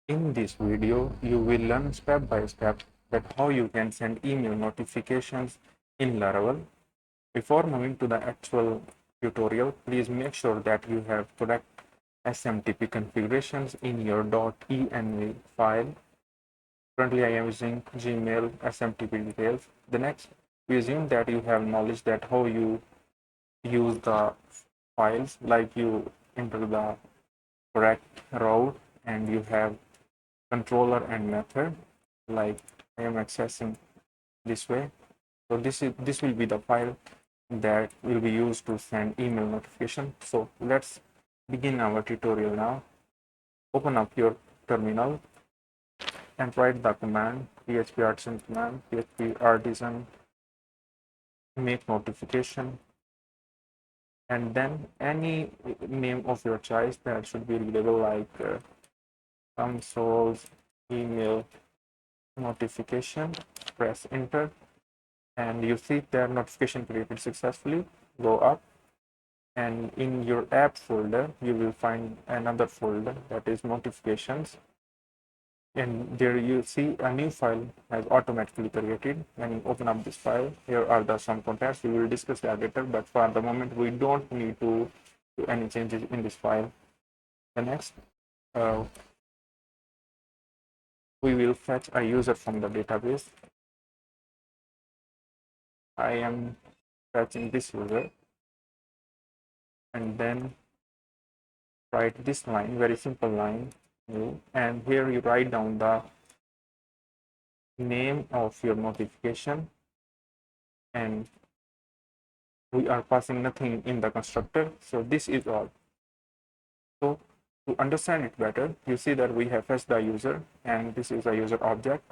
In this video, you will learn step by step that how you can send email notifications in Laravel. Before moving to the actual tutorial, please make sure that you have correct SMTP configurations in your .env file. Currently, I am using Gmail SMTP details. The next, we assume that you have knowledge that how you use the files, like you enter the correct route and you have controller and method, like I am accessing this way. So this will be the file that will be used to send email notification. So let's begin our tutorial now. Open up your terminal and write the command php artisan command php artisan make notification, and then any name of your choice that should be readable, like consoles email notification. Press enter and you see that notification created successfully. Go up and in your app folder you will find another folder that is notifications, and there you see a new file has automatically created. When you open up this file, here are the some contents. We will discuss that later, but for the moment we don't need to do any changes in this file. The next, uh, we will fetch a user from the database. I am fetching this user, and then write this line, very simple line, and here you write down the name of your notification, and we are passing nothing in the constructor. So this is all. So to understand it better, you see that we have fetched the user, and this is a user object.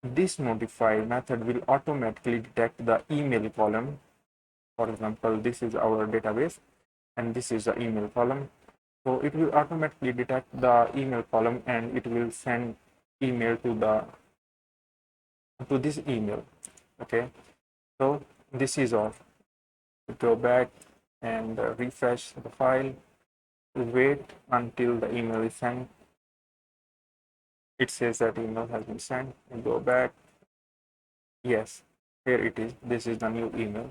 This notify method will automatically detect the email column. For example, this is our database and this is the email column. So it will automatically detect the email column and it will send email to this email. Okay, so this is all. Go back and refresh the file. Wait until the email is sent. It says that email has been sent. And go back. Yes, here it is. This is the new email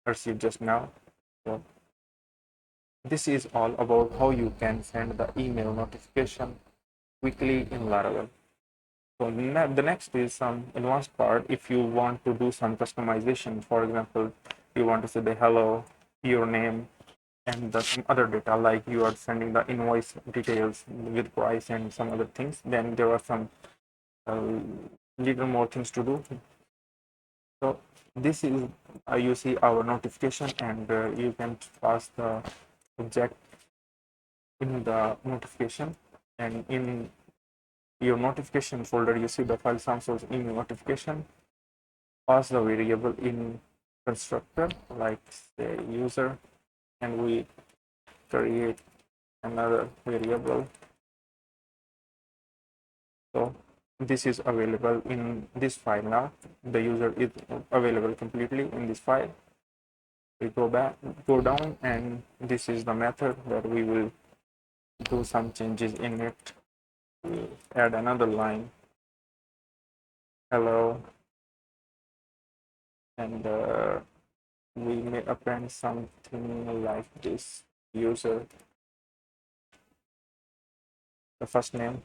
received just now. So this is all about how you can send the email notification quickly in Laravel. So the next is some advanced part. If you want to do some customization, for example, you want to say the hello, your name, and some other data, like you are sending the invoice details with price and some other things, then there are some uh, little more things to do. So this is you see our notification, and you can pass the object in the notification, and in your notification folder you see the file some source email notification. Pass the variable in constructor, like say user, and we create another variable. So this is available in this file now. The user is available completely in this file. We go back, go down, and this is the method that we will do some changes in it. We add another line, hello, and we may append something like this user, the first name.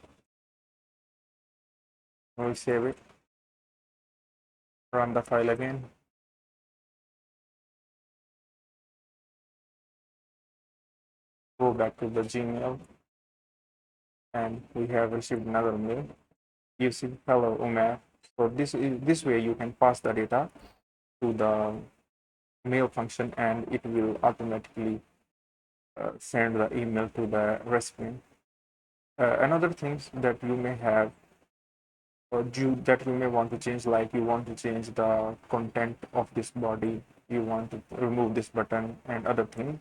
We save it, run the file again. Go back to the Gmail, and we have received another mail. You see, hello, Umer. So this way you can pass the data to the mail function, and it will automatically send the email to the recipient. Another things that you may have that you may want to change, like you want to change the content of this body, you want to remove this button and other things.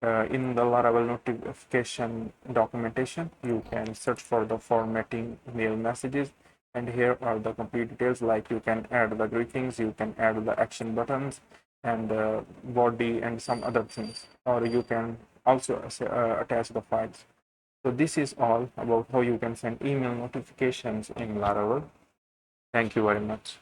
In the Laravel notification documentation, you can search for the formatting mail messages, and here are the complete details, like you can add the greetings, you can add the action buttons and the body and some other things, or you can also attach the files. So this is all about how you can send email notifications in Laravel. Thank you very much.